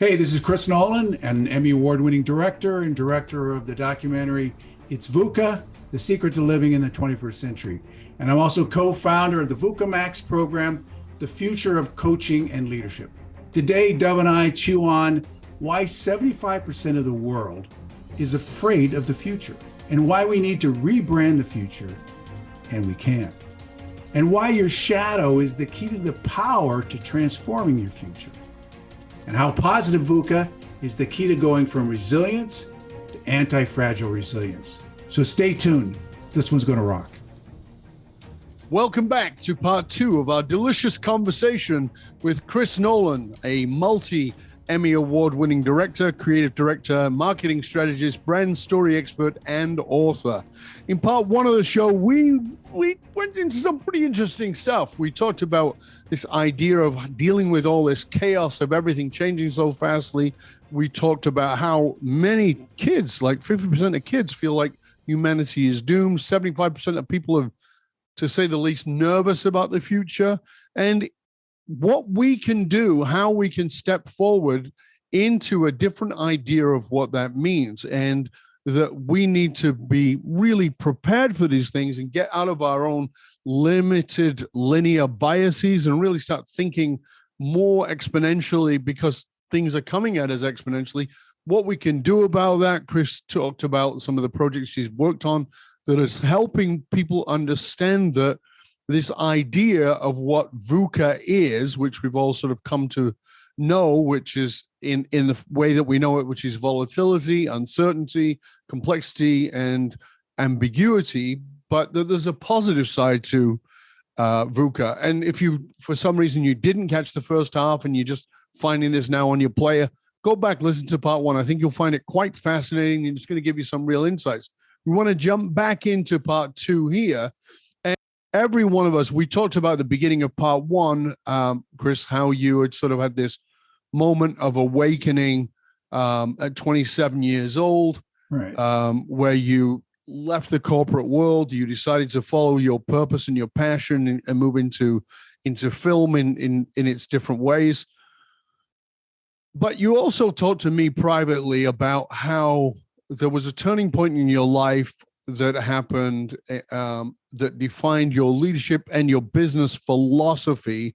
Hey, this is Chris Nolan, an Emmy Award-winning director and director of the documentary It's VUCA, The Secret to Living in the 21st Century. And I'm also co-founder of the VUCA Max program, The Future of Coaching and Leadership. Today, Dove and I chew on why 75% of the world is afraid of the future and why we need to rebrand the future, and we can. And why your shadow is the key to the power to transforming your future. And how positive VUCA is the key to going from resilience to anti-fragile resilience. So stay tuned. This one's going to rock. Welcome back to part two of our delicious conversation with Chris Nolan, a multi-Emmy award-winning director, creative director, marketing strategist, brand story expert, and author. In part one of the show, we went into some pretty interesting stuff. We talked about this idea of dealing with all this chaos of everything changing so fastly. We talked about how many kids, like 50% of kids, feel like humanity is doomed. 75% of people are, to say the least, nervous about the future. And what we can do, how we can step forward into a different idea of what that means. And that we need to be really prepared for these things and get out of our own limited linear biases and really start thinking more exponentially, because things are coming at us exponentially. What we can do about that, Chris talked about some of the projects she's worked on that is helping people understand that this idea of what VUCA is, which we've all sort of come to know, which is in the way that we know it, which is volatility, uncertainty, complexity, and ambiguity, but that there's a positive side to VUCA. And if you, for some reason, you didn't catch the first half and you're just finding this now on your player, go back, listen to part one. I think you'll find it quite fascinating and it's going to give you some real insights. We want to jump back into part two here. And every one of us, we talked about the beginning of part one, Chris, how you had sort of had this moment of awakening at 27 years old, Right. where you left the corporate world, you decided to follow your purpose and your passion and move into film in its different ways. But you also talked to me privately about how there was a turning point in your life that happened that defined your leadership and your business philosophy,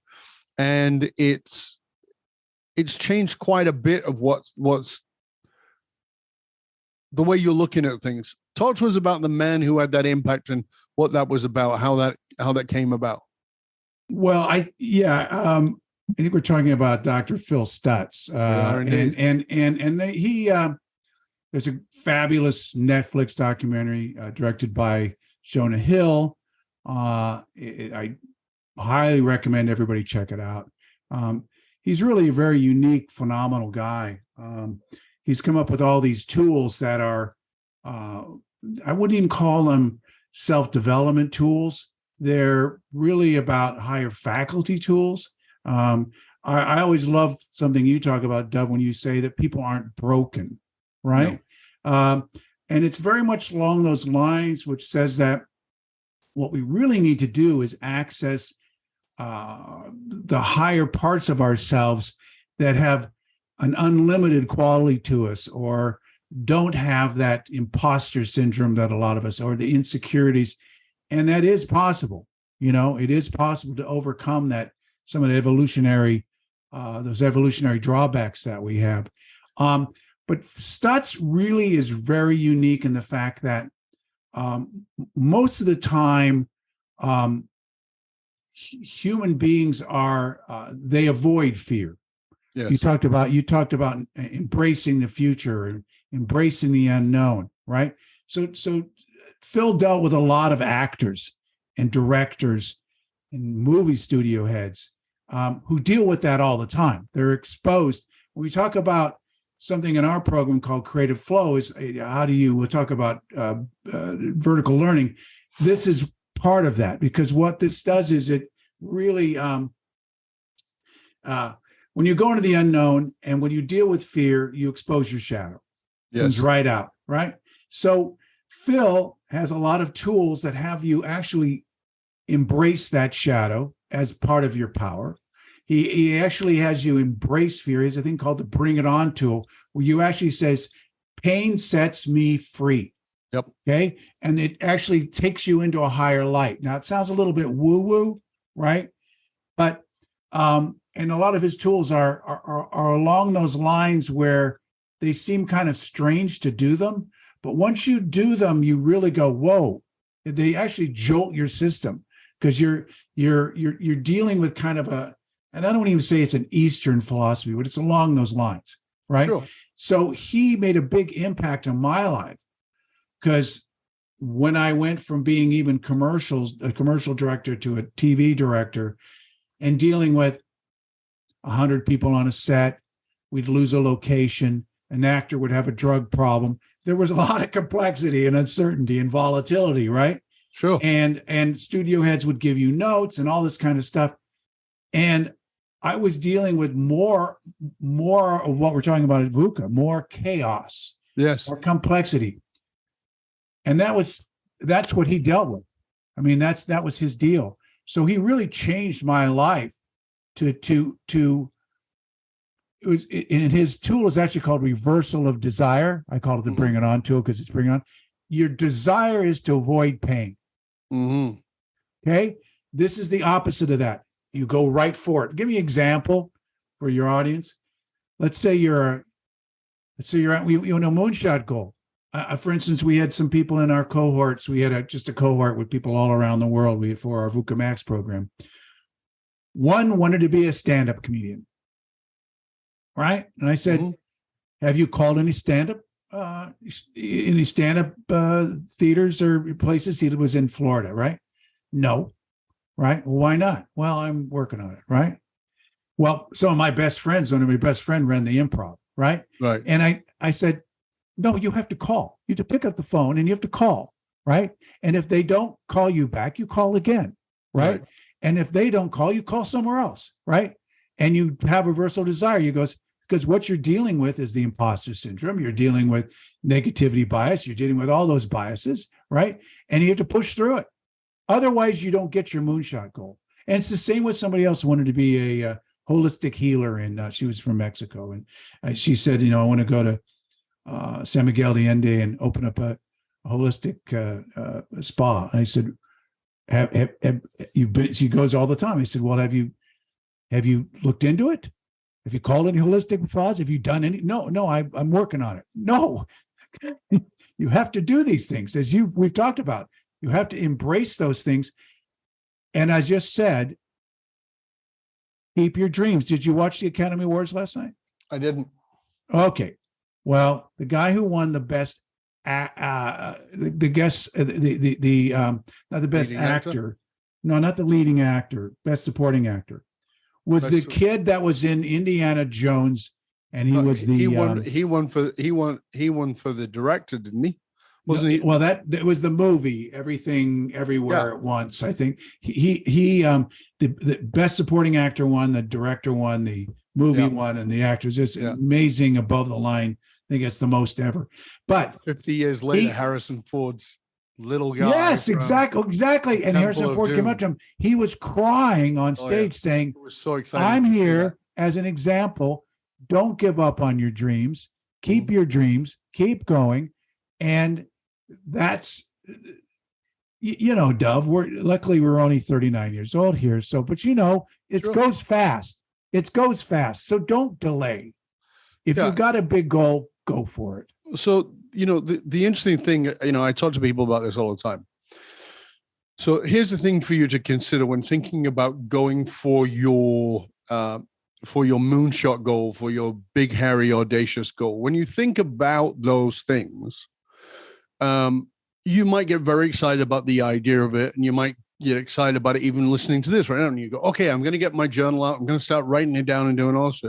and it's changed quite a bit of what's the way you're looking at things. Talk to us about the man who had that impact and what that was about, how that came about. Well, I think we're talking about Dr. Phil Stutz, there's a fabulous Netflix documentary directed by Jonah Hill. I highly recommend everybody check it out. He's really a very unique, phenomenal guy. He's come up with all these tools that are, I wouldn't even call them self-development tools. They're really about higher faculty tools. I always love something you talk about, Dove, when you say that people aren't broken, right? No. And it's very much along those lines, which says that what we really need to do is access the higher parts of ourselves that have an unlimited quality to us, or don't have that imposter syndrome that a lot of us, or the insecurities. And that is possible. It is possible to overcome that, some of the those evolutionary drawbacks that we have. But Stutz really is very unique in the fact that most of the time, human beings they avoid fear. Yes. You talked about embracing the future and embracing the unknown, right? So Phil dealt with a lot of actors and directors and movie studio heads who deal with that all the time. They're exposed. When we talk about something in our program called Creative Flow, we'll talk about vertical learning. This is part of that, because what this does is it really, when you go into the unknown and when you deal with fear, you expose your shadow. Yes. It comes right out, right? So Phil has a lot of tools that have you actually embrace that shadow as part of your power. He actually has you embrace fear. He has a thing called the Bring It On tool, where you actually says, pain sets me free. Yep. Okay. And it actually takes you into a higher light. Now it sounds a little bit woo-woo, right? But and a lot of his tools are along those lines where they seem kind of strange to do them. But once you do them, you really go, whoa, they actually jolt your system, because you're dealing with kind of a, and I don't even say it's an Eastern philosophy, but it's along those lines, right? Sure. So he made a big impact on my life, because when I went from being even a commercial director to a TV director, and dealing with 100 people on a set, we'd lose a location, an actor would have a drug problem. There was a lot of complexity and uncertainty and volatility, right? Sure. And studio heads would give you notes and all this kind of stuff. And I was dealing with more of what we're talking about at VUCA, more chaos, Yes, more complexity. And that's what he dealt with. I mean, that was his deal. So he really changed my life to it was, and his tool is actually called reversal of desire. I call it the Bring It On tool, because it's bring on. Your desire is to avoid pain. Mm-hmm. Okay. This is the opposite of that. You go right for it. Give me an example for your audience. Let's say you're at a moonshot goal. For instance, we had some people in our cohorts. We had just a cohort with people all around the world. We had for our VUCA Max program. One wanted to be a stand-up comedian, right? And I said, have you called any stand-up theaters or places? He was in Florida, right? No. Right? Well, why not? Well, I'm working on it, right? Well, some of my best friends, one of my best friend ran the Improv, right? Right. And I said, no, you have to call. You have to pick up the phone and you have to call, right? And if they don't call you back, you call again, right? And if they don't call, you call somewhere else, right? And you have reversal desire. You goes, because what you're dealing with is the imposter syndrome. You're dealing with negativity bias. You're dealing with all those biases, right? And you have to push through it. Otherwise, you don't get your moonshot goal. And it's the same with somebody else who wanted to be a holistic healer, and she was from Mexico. And she said, I want to go to San Miguel de Allende and open up a holistic spa. And I said, have you been? She goes all the time. I said, well, have you looked into it? Have you called any holistic spas? Have you done any? No, I'm working on it. No, you have to do these things, as we've talked about. You have to embrace those things. And I just said, keep your dreams. Did you watch the Academy Awards last night? I didn't. Okay. Well, the guy who won the best, not the best actor, no, not the leading actor, best supporting actor, was the kid that was in Indiana Jones, and he was the he won for the director, didn't he? Wasn't he? Well, that was the movie Everything Everywhere at Once. I think he the best supporting actor won, the director won, the movie won, and the actors just amazing, above the line. I think it's the most ever. But 50 years later, Harrison Ford's little guy. Yes, exactly. And Harrison Ford came up to him. He was crying on stage saying, it was so exciting. I'm here as an example. Don't give up on your dreams. Keep your dreams. Keep going. And that's, Dove, luckily we're only 39 years old here. So, but it goes fast. It goes fast. So don't delay. If you've got a big goal, go for it. So, the interesting thing, I talk to people about this all the time. So here's the thing for you to consider when thinking about going for your moonshot goal, for your big, hairy, audacious goal. When you think about those things, you might get very excited about the idea of it, and you might get excited about it even listening to this right now. And you go, okay, I'm going to get my journal out. I'm going to start writing it down and doing all this.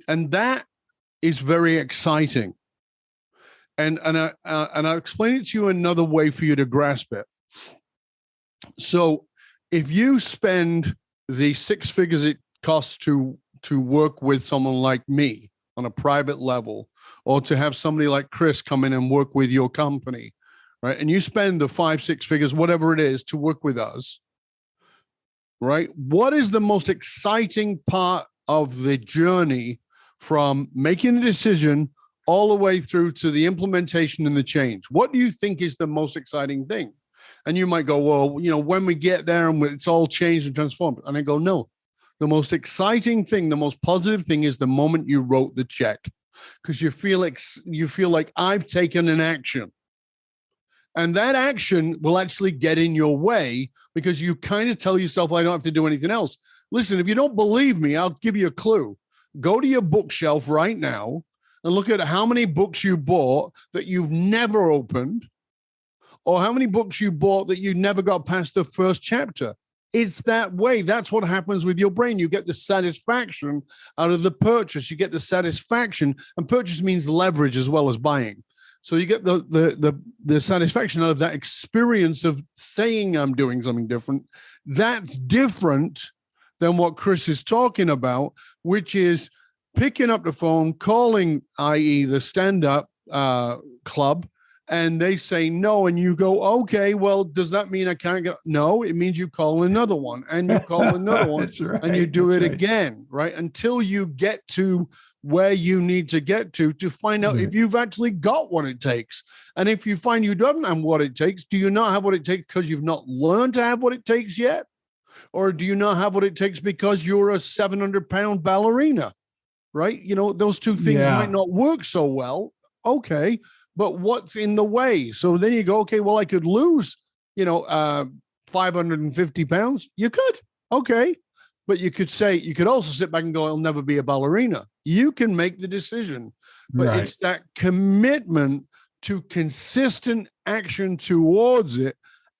And that is very exciting. And I'll explain it to you another way for you to grasp it. So if you spend the 6 figures it costs to work with someone like me on a private level, or to have somebody like Chris come in and work with your company, right? And you spend the 5-6 figures, whatever it is, to work with us, right? What is the most exciting part of the journey from making a decision all the way through to the implementation and the change? What do you think is the most exciting thing? And you might go, well, when we get there and it's all changed and transformed. And I go, no, the most exciting thing, the most positive thing is the moment you wrote the check, because you feel like I've taken an action. And that action will actually get in your way because you kind of tell yourself, I don't have to do anything else. Listen, if you don't believe me, I'll give you a clue. Go to your bookshelf right now and look at how many books you bought that you've never opened, or how many books you bought that you never got past the first chapter. It's that way. That's what happens with your brain. You get the satisfaction out of the purchase. You get the satisfaction, and purchase means leverage as well as buying. So you get the satisfaction out of that experience of saying I'm doing something different. That's different than what Chris is talking about, which is picking up the phone, calling, i.e. the stand-up club, and they say no, and you go, okay, well, does that mean I can't get? No, it means you call another one, and you call another one, right. and you do it again, right? Until you get to where you need to get to find out if you've actually got what it takes. And if you find you don't have what it takes, do you not have what it takes because you've not learned to have what it takes yet? Or do you not have what it takes because you're a 700-pound ballerina, right? Those two things might not work so well. Okay, but what's in the way? So then you go, okay, well, I could lose, 550 pounds. You could. Okay. But you could also sit back and go, I'll never be a ballerina. You can make the decision, but it's that commitment to consistent action towards it.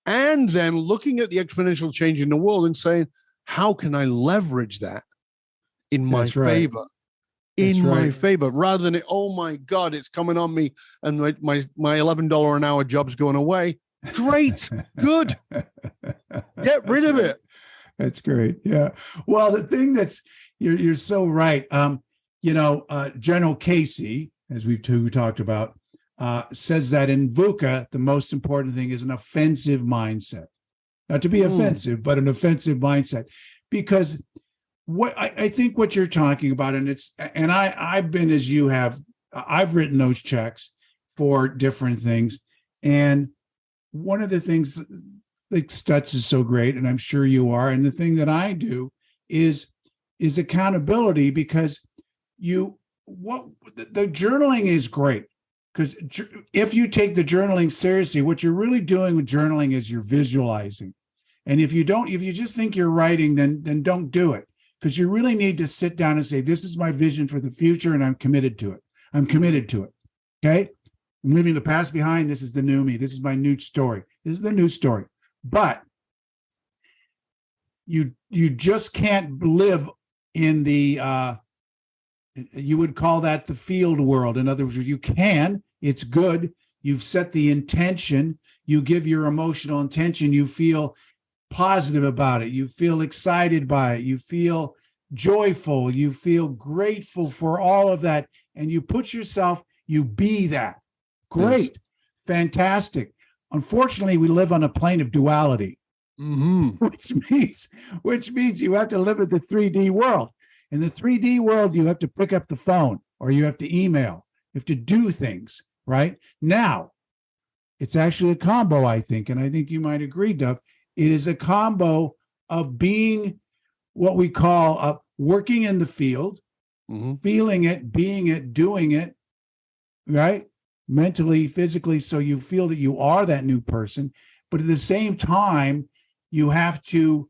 And then looking at the exponential change in the world and saying, how can I leverage that in my favor? My favor, rather than oh my God, it's coming on me and my $11 an hour job's going away. Great, good. Get rid of it. That's great. Yeah. Well, the thing you're so right. General Casey, as we talked about, says that in VUCA, the most important thing is an offensive mindset. Not to be offensive, but an offensive mindset. Because what I think what you're talking about, and I've been as you have, I've written those checks for different things. And one of the things like Stutz is so great, and I'm sure you are, and the thing that I do is accountability, because the journaling is great. Because if you take the journaling seriously, what you're really doing with journaling is you're visualizing. And if you just think you're writing, then don't do it. Because you really need to sit down and say, this is my vision for the future, and I'm committed to it. I'm committed to it. Okay? I'm leaving the past behind. This is the new me. This is my new story. This is the new story. But you just can't live in the you would call that the field world. In other words, you can, it's good. You've set the intention, you give your emotional intention, you feel positive about it, you feel excited by it, you feel joyful, you feel grateful for all of that, and you put yourself, you be that. Great, yes. Fantastic. Unfortunately, we live on a plane of duality, which means you have to live in the 3D world. In the 3D world, you have to pick up the phone, or you have to email, you have to do things, right? Now, it's actually a combo, I think, and I think you might agree, Doug. It is a combo of being what we call working in the field, feeling it, being it, doing it, right? Mentally, physically, so you feel that you are that new person. But at the same time, you have to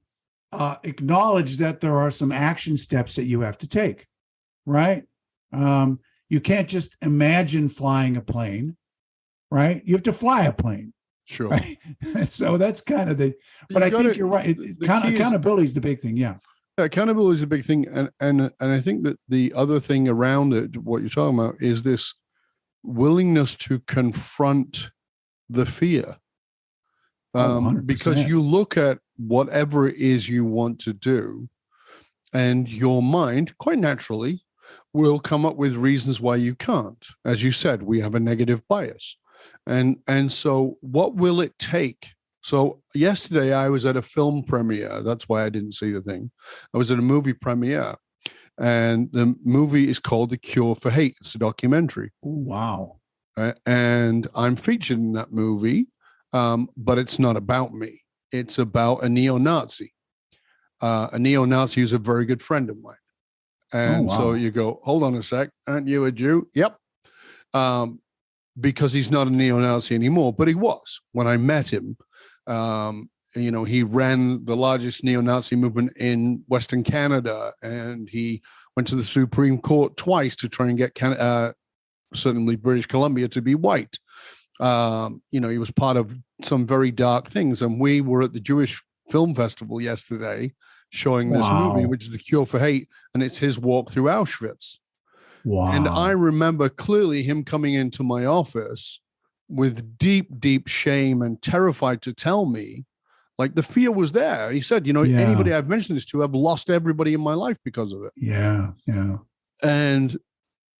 acknowledge that there are some action steps that you have to take, right? You can't just imagine flying a plane, right? You have to fly a plane. Sure. Right? So that's kind of but I think you're right. Accountability is the big thing. Yeah. Accountability is a big thing. And I think that the other thing around it, what you're talking about, is this willingness to confront the fear. Because you look at whatever it is you want to do, and your mind quite naturally will come up with reasons why you can't. As you said, we have a negative bias. And so what will it take So yesterday I was at a film premiere. That's why I didn't see the thing. I was at a movie premiere, and the movie is called The Cure for Hate. It's a documentary. Oh, wow. And I'm featured in that movie, but it's not about me. It's about a neo-Nazi. A neo-Nazi who's a very good friend of mine. And so you go, hold on a sec, aren't you a Jew? Yep. Because he's not a neo-Nazi anymore, but he was when I met him. He ran the largest neo-Nazi movement in Western Canada, and he went to the Supreme Court twice to try and get certainly British Columbia to be white. He was part of some very dark things, and we were at the Jewish Film Festival yesterday showing this movie, which is The Cure for Hate, and it's his walk through Auschwitz. Wow. And I remember clearly him coming into my office with deep, deep shame and terrified to tell me, like, the fear was there. He said, anybody I've mentioned this to, I've lost everybody in my life because of it. Yeah, yeah. And,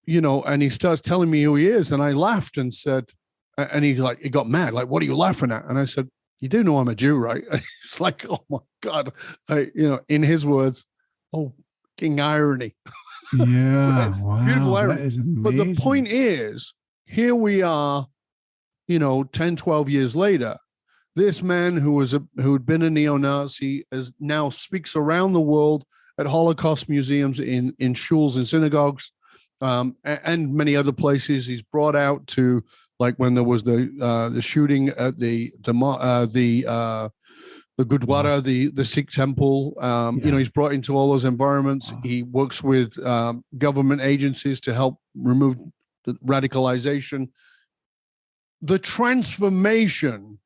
and he starts telling me who he is. And I laughed and said, and he got mad. Like, what are you laughing at? And I said, you do know I'm a Jew, right? And he's like, oh my God. In his words, oh, king irony. Yeah. Right? Wow. Beautiful irony. That is amazing. But the point is, here we are, 10, 12 years later. This man who had been a neo-Nazi now speaks around the world at Holocaust museums, in shuls and synagogues, and many other places. He's brought out to, like, when there was the shooting at the Gurdwara, the Sikh temple. He's brought into all those environments. Wow. He works with government agencies to help remove the radicalization. The transformation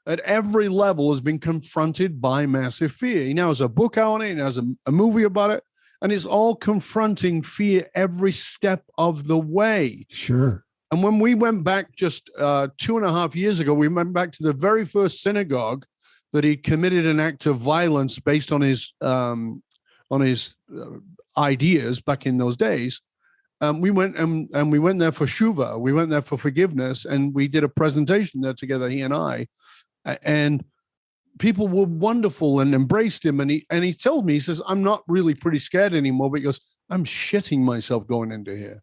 at every level has been confronted by massive fear. He now has a book out on it, and has a movie about it, and it's all confronting fear every step of the way. Sure. And when we went back just 2.5 years ago, we went back to the very first synagogue that he committed an act of violence based on his ideas back in those days. We went and we went there for Shuva. We went there for forgiveness, and we did a presentation there together, he and I. And people were wonderful and embraced him. And he told me, he says, I'm not really pretty scared anymore, but he goes, I'm shitting myself going into here.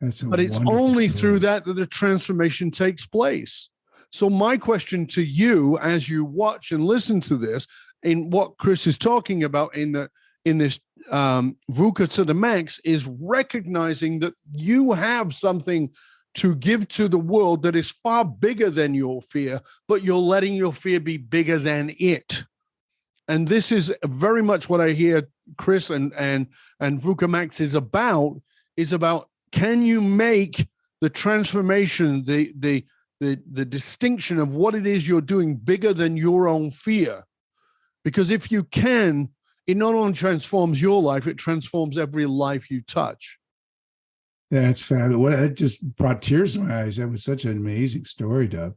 But it's only through that the transformation takes place. So my question to you, as you watch and listen to this, in what Chris is talking about in this VUCA to the max, is recognizing that you have something to give to the world that is far bigger than your fear, but you're letting your fear be bigger than it. And this is very much what I hear Chris and VUCA Max is about can you make the transformation, the distinction of what it is you're doing bigger than your own fear? Because if you can, it not only transforms your life, it transforms every life you touch. That's fabulous. It just brought tears to my eyes. That was such an amazing story, Doug.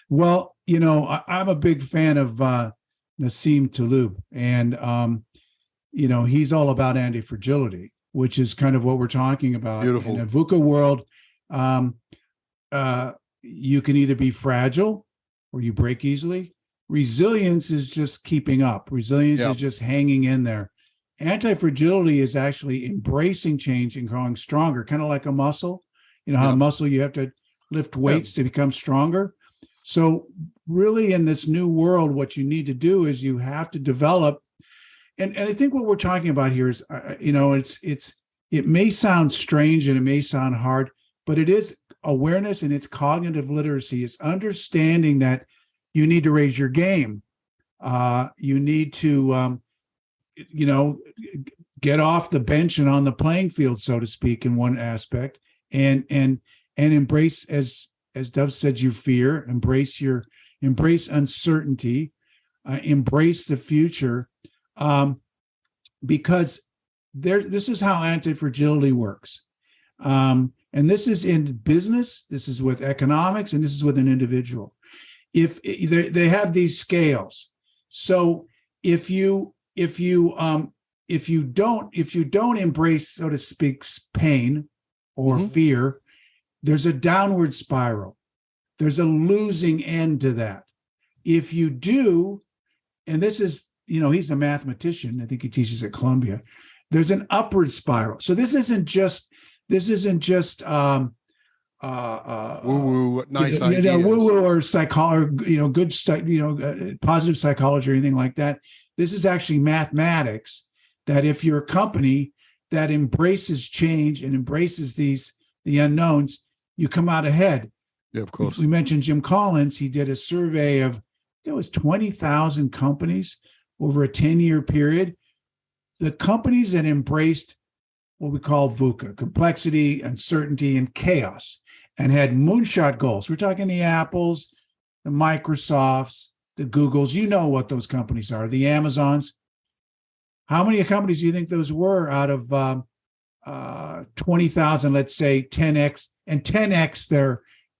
Well, I'm a big fan of Nassim Taleb, and he's all about anti-fragility, which is kind of what we're talking about. Beautiful. In a VUCA world, you can either be fragile or you break easily. Resilience is just keeping up. Resilience is just hanging in there. Anti-fragility is actually embracing change and growing stronger, kind of like a muscle. How a muscle, you have to lift weights to become stronger. So really in this new world, what you need to do is you have to develop. And I think what we're talking about here is, it may sound strange and it may sound hard, but it is awareness and it's cognitive literacy. It's understanding that you need to raise your game. You need to, get off the bench and on the playing field, so to speak, in one aspect, and embrace, as Dove said, your fear, embrace uncertainty, embrace the future, because this is how anti-fragility works. And this is in business, this is with economics, and this is with an individual. If they have these scales, so if you don't embrace, so to speak, pain or fear, there's a downward spiral. There's a losing end to that. if you do, and this is, he's a mathematician. I think he teaches at Columbia. There's an upward spiral. So this isn't just woo woo, nice ideas. Woo woo or psychology, good, positive psychology or anything like that. This is actually mathematics. That if you're a company that embraces change and embraces the unknowns, you come out ahead. Yeah, of course. We mentioned Jim Collins. He did a survey of 20,000 companies over a 10-year period. The companies that embraced what we call VUCA, complexity, uncertainty, and chaos, and had moonshot goals. We're talking the Apples, the Microsofts, the Googles. You know what those companies are, the Amazons. How many companies do you think those were out of 20,000, let's say 10x, and 10x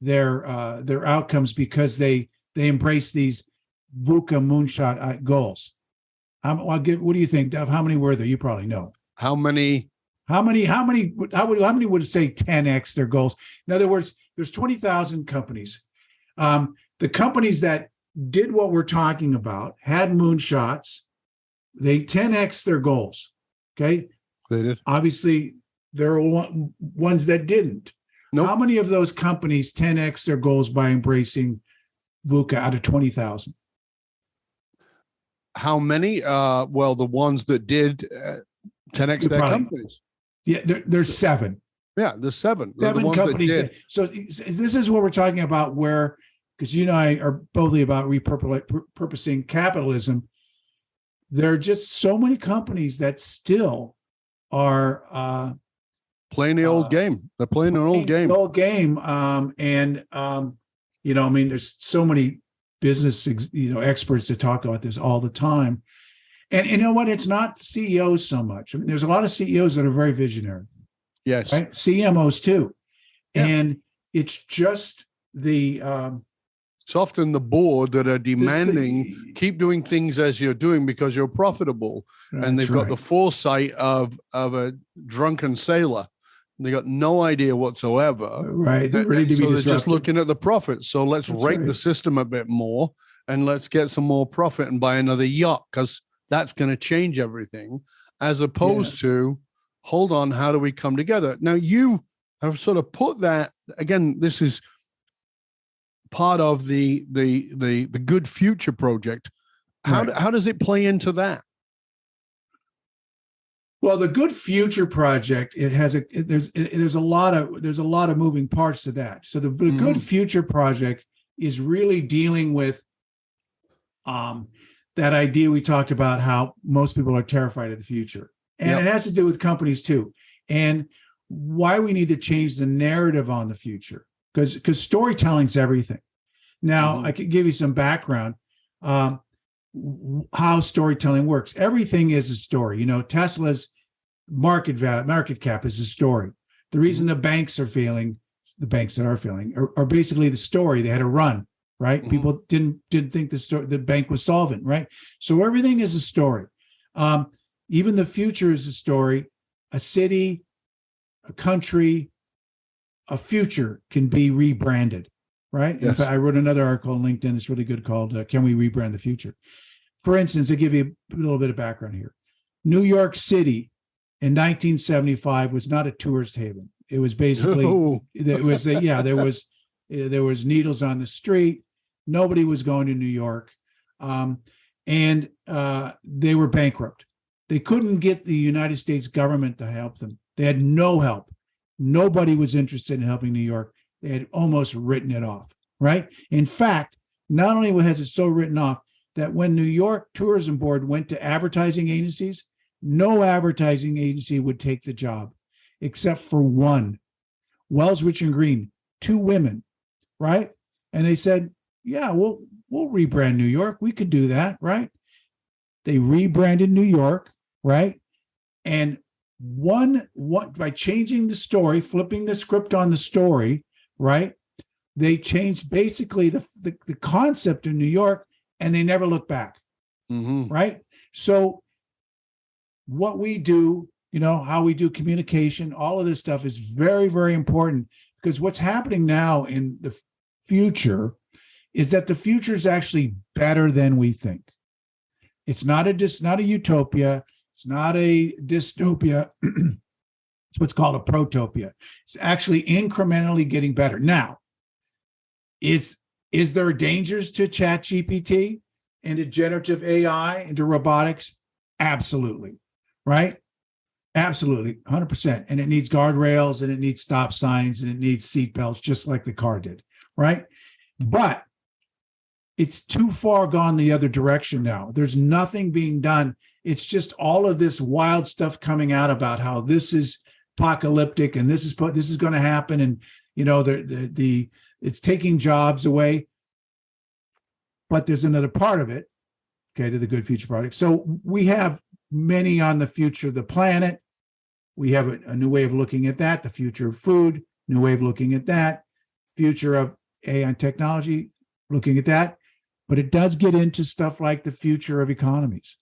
their outcomes because they embrace these VUCA moonshot goals? What do you think, Dov? How many were there? You probably know. How many would say 10x their goals? In other words, there's 20,000 companies. The companies that did what we're talking about had moonshots. They 10x their goals. Okay. They did. Obviously, there are ones that didn't. Nope. How many of those companies 10x their goals by embracing VUCA out of 20,000? How many? Well, the ones that did 10x their companies. Yeah, there's 7. Yeah, there's 7. Seven companies. So this is what we're talking about, where, because you and I are both about repurposing capitalism. There are just so many companies that still are playing the old game. They're playing an old game. Old game. There's so many business experts that talk about this all the time. And you know what? It's not CEOs so much. I mean, there's a lot of CEOs that are very visionary. Yes. Right? CMOs too. Yeah. And it's just the it's often the board that are demanding keep doing things as you're doing because you're profitable. And they've got the foresight of a drunken sailor. They got no idea whatsoever. Right. They're ready to be disrupted. They're just looking at the profits. So let's rake the system a bit more and let's get some more profit and buy another yacht because that's going to change everything, as opposed to, hold on, how do we come together? Now, you have sort of put that, again, this is part of the Good Future project. How does it play into that? Well, the Good Future project, there's a lot of moving parts to that. So the Good Future project is really dealing with that idea we talked about, how most people are terrified of the future. And it has to do with companies too. And why we need to change the narrative on the future, because storytelling's everything. Now, I could give you some background how storytelling works. Everything is a story. Tesla's market cap is a story. The reason the banks are failing, are basically the story. They had a run, right? People didn't think the bank was solvent, right? So everything is a story. Even the future is a story. A city, a country, a future can be rebranded, right? Yes. In fact, I wrote another article on LinkedIn. It's really good, called "Can We Rebrand the Future?" For instance, I'll give you a little bit of background here. New York City in 1975 was not a tourist haven. It was basically there was needles on the street. Nobody was going to New York, and they were bankrupt. They couldn't get the United States government to help them. They had no help. Nobody was interested in helping New York. They had almost written it off, right? In fact, not only has it so written off that when New York Tourism Board went to advertising agencies, no advertising agency would take the job except for one, Wells, Rich and Green, 2 women, right? And they said, yeah, we'll rebrand New York. We could do that, right? They rebranded New York, right? And by changing the story, flipping the script on the story, right? They changed basically the concept of New York, and they never looked back, right? So what we do, how we do communication, all of this stuff is very, very important, because what's happening now in the future is that the future is actually better than we think. It's not a utopia. It's not a dystopia. It's what's called a protopia. It's actually incrementally getting better. Now, is there dangers to ChatGPT and to generative AI and to robotics? Absolutely. Right? Absolutely. 100%. And it needs guardrails, and it needs stop signs, and it needs seat belts, just like the car did. Right? But it's too far gone the other direction now. There's nothing being done. It's just all of this wild stuff coming out about how this is apocalyptic and this is going to happen, and it's taking jobs away. But there's another part of it, okay, to the Good Future Project. So we have many on the future of the planet. We have a new way of looking at that. The future of food, new way of looking at that. Future of AI and technology, looking at that. But it does get into stuff like the future of economies.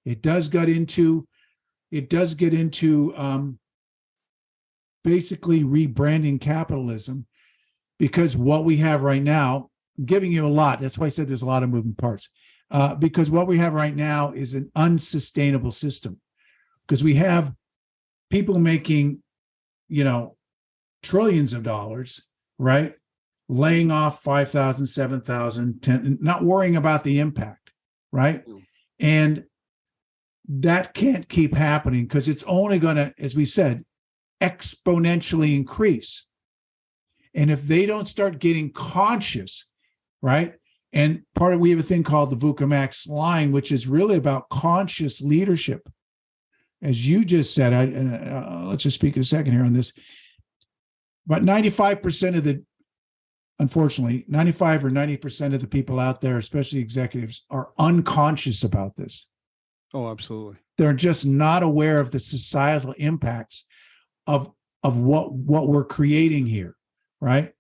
It does get into basically rebranding capitalism, because what we have right now, I'm giving you a lot. That's why I said there's a lot of moving parts. Because what we have right now is an unsustainable system. Because we have people making, trillions of dollars, right? Laying off 5,000, 7,000, 10, not worrying about the impact, right? And that can't keep happening, because it's only going to, as we said, exponentially increase. And if they don't start getting conscious, right? And we have a thing called the VUCA Max line, which is really about conscious leadership. As you just said, let's just speak a second here on this. But 95% unfortunately, 95 or 90% of the people out there, especially executives, are unconscious about this. Oh, absolutely. They're just not aware of the societal impacts of what we're creating here, right?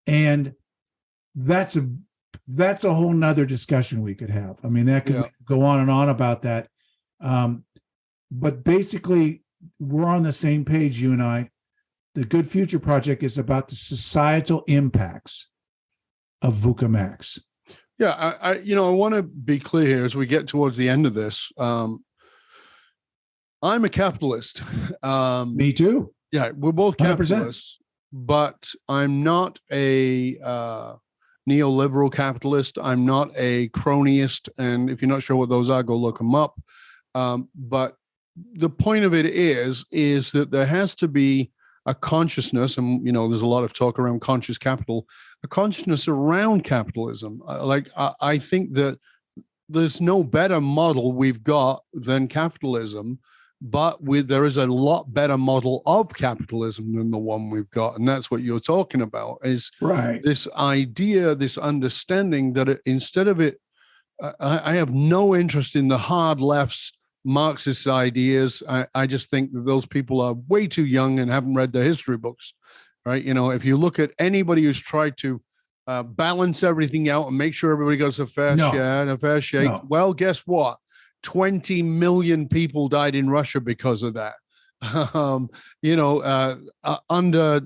And that's a whole nother discussion we could have. I mean, that could go on and on about that. But basically, we're on the same page, you and I. The Good Future Project is about the societal impacts of VUCA Max. Yeah, I want to be clear here as we get towards the end of this. I'm a capitalist. Me too. Yeah, we're both capitalists, 100%. But I'm not a neoliberal capitalist. I'm not a cronyist. And if you're not sure what those are, go look them up. But the point of it is that there has to be a consciousness, and there's a lot of talk around conscious capital, a consciousness around capitalism. I think that there's no better model we've got than capitalism, but there is a lot better model of capitalism than the one we've got, and that's what you're talking about. Is right. This idea, this understanding that instead of it, I have no interest in the hard left's Marxist ideas. I just think that those people are way too young and haven't read their history books, right? If you look at anybody who's tried to balance everything out and make sure everybody gets a fair share and a fair shake, well, guess what? 20 million people died in Russia because of that. Under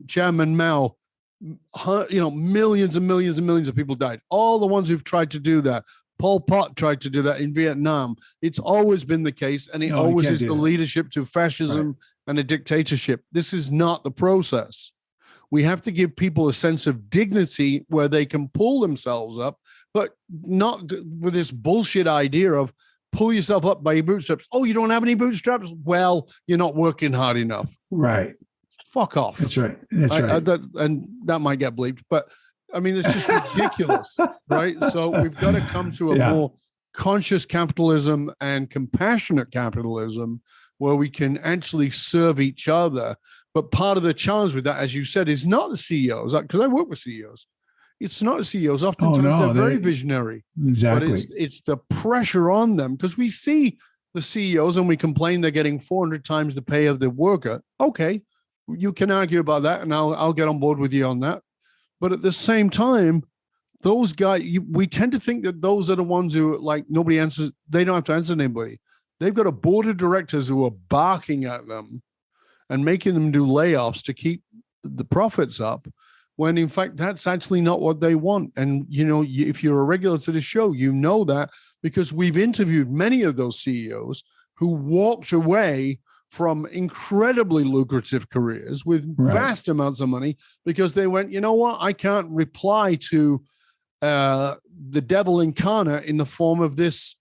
Chairman Mao, millions and millions and millions of people died. All the ones who've tried to do that. Pol Pot tried to do that in Vietnam. It's always been the case, and it always is the leadership to fascism and a dictatorship. This is not the process. We have to give people a sense of dignity where they can pull themselves up, but not with this bullshit idea of pull yourself up by your bootstraps. Oh, you don't have any bootstraps? Well, you're not working hard enough. Right. Fuck off. That's right. That's right. And that might get bleeped, but I mean, it's just ridiculous, right? So we've got to come to a more conscious capitalism and compassionate capitalism where we can actually serve each other. But part of the challenge with that, as you said, is not the CEOs, because I work with CEOs. It's not the CEOs. Oftentimes they're very visionary. Exactly. But it's the pressure on them, because we see the CEOs and we complain they're getting 400 times the pay of the worker. Okay, you can argue about that, and I'll get on board with you on that. But at the same time, those guys, we tend to think that those are the ones who, like, nobody answers. They don't have to answer anybody. They've got a board of directors who are barking at them and making them do layoffs to keep the profits up. when in fact that's actually not what they want. And if you're a regular to the show, you know that because we've interviewed many of those CEOs who walked away from incredibly lucrative careers with vast amounts of money because they went, you know what, I can't reply to the devil incarnate in the form of this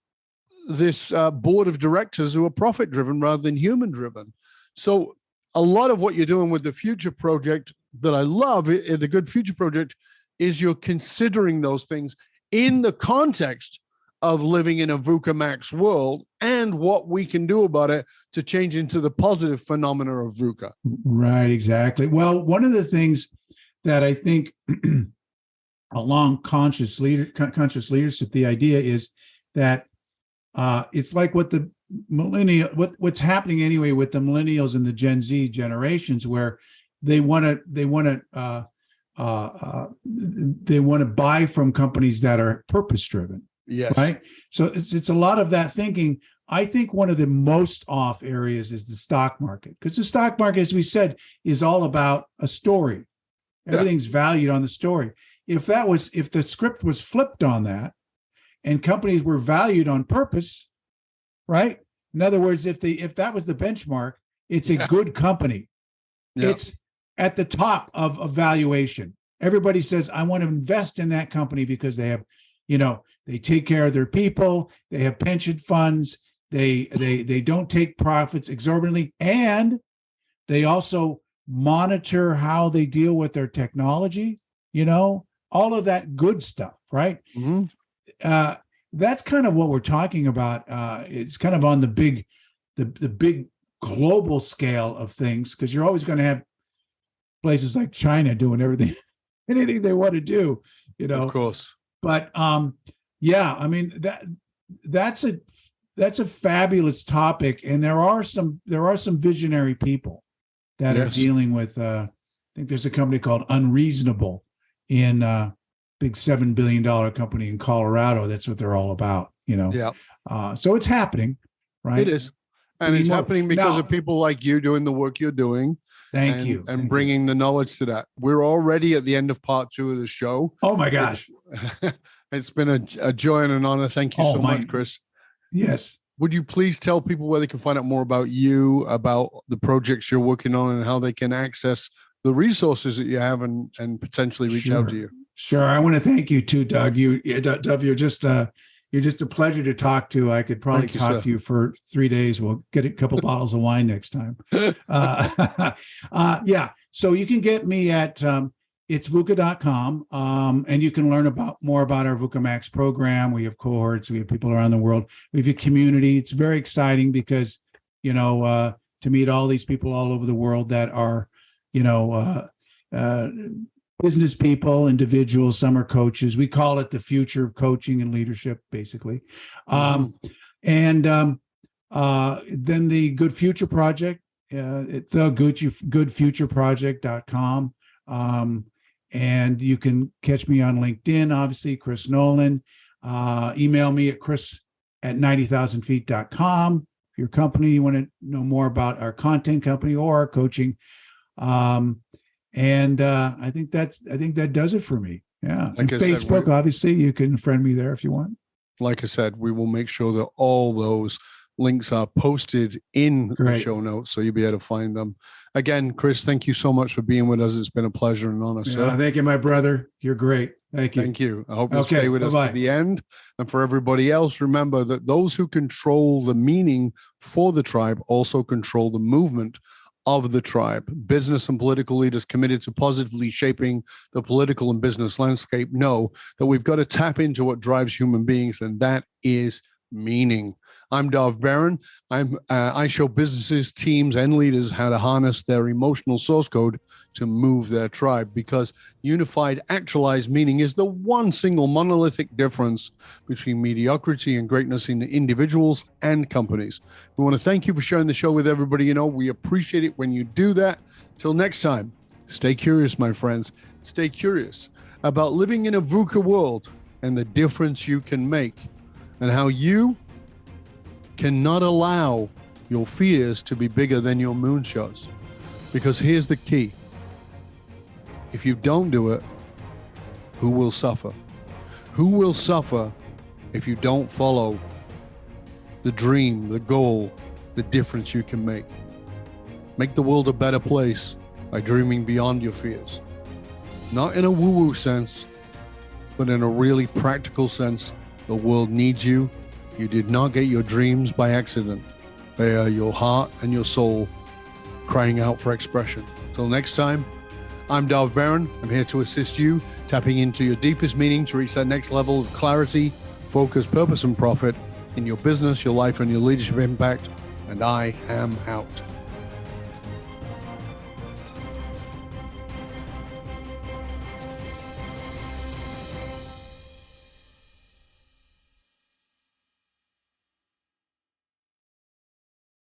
board of directors who are profit driven rather than human driven. So a lot of what you're doing with the Future Project that I love, the Good Future Project, is you're considering those things in the context of living in a VUCA Max world and what we can do about it to change into the positive phenomena of VUCA. Right, exactly. Well, one of the things that I think along conscious leadership, the idea is that it's like what the what's happening anyway with the millennials and the Gen Z generations, where they want to buy from companies that are purpose driven. Yes. Right. So it's a lot of that thinking. I think one of the most off areas is the stock market, because the stock market, as we said, is all about a story. Everything's valued on the story. If the script was flipped on that, and companies were valued on purpose, right? In other words, if that was the benchmark, it's a good company. Yeah. It's at the top of evaluation. Everybody says, I want to invest in that company because they have, they take care of their people, they have pension funds, they don't take profits exorbitantly, and they also monitor how they deal with their technology, all of that good stuff, right? Mm-hmm. That's kind of what we're talking about. It's kind of on the big global scale of things, because you're always going to have places like China doing anything they want to do, Of course. But yeah, I mean that's a fabulous topic, and there are some visionary people that are dealing with. I think there's a company called Unreasonable in big $7 billion company in Colorado. That's what they're all about, Yeah. So it's happening, right? It is, and it's happening because of people like you doing the work you're doing. Thank you. And bringing the knowledge to that. We're already at the end of part 2 of the show. Oh my gosh. It's been a joy and an honor. Thank you so much, Chris. Yes. Would you please tell people where they can find out more about you, about the projects you're working on, and how they can access the resources that you have and potentially reach out to you? Sure. I want to thank you too, Doug. Doug, you're just a pleasure to talk to. I could probably talk to you for 3 days. We'll get a couple bottles of wine next time. Yeah. So you can get me at it's VUCA.com, and you can learn more about our VUCA Max program. We have cohorts. We have people around the world. We have a community. It's very exciting because, to meet all these people all over the world that are, business people, individuals, some are coaches. We call it the future of coaching and leadership, basically. And then the Good Future Project, goodfutureproject.com. And you can catch me on LinkedIn, obviously, Chris Nolan. Email me at chris@90,000feet.com. If your company, you want to know more about our content company or our coaching. And I think that does it for me. Yeah. Like and Facebook, obviously, you can friend me there if you want. Like I said, we will make sure that all those links are posted in the show notes, so you'll be able to find them. Again, Chris, thank you so much for being with us. It's been a pleasure and honor, sir. Thank you, my brother. You're great. Thank you. Thank you. I hope you'll stay with us to the end. And for everybody else, remember that those who control the meaning for the tribe also control the movement of the tribe. Business and political leaders committed to positively shaping the political and business landscape know that we've got to tap into what drives human beings, and that is meaning. I'm Dov Barron. I show businesses, teams, and leaders how to harness their emotional source code to move their tribe, because unified, actualized meaning is the one single monolithic difference between mediocrity and greatness in individuals and companies. We want to thank you for sharing the show with everybody. We appreciate it when you do that. Till next time, stay curious, my friends. Stay curious about living in a VUCA world and the difference you can make, and how you cannot allow your fears to be bigger than your moonshots. Because here's the key. if you don't do it, who will suffer? Who will suffer if you don't follow the dream, the goal, the difference you can make? Make the world a better place by dreaming beyond your fears. Not in a woo-woo sense, but in a really practical sense. The world needs you. You did not get your dreams by accident. They are your heart and your soul crying out for expression. Till next time, I'm Darv Barron. I'm here to assist you, tapping into your deepest meaning to reach that next level of clarity, focus, purpose, and profit in your business, your life, and your leadership impact. And I am out.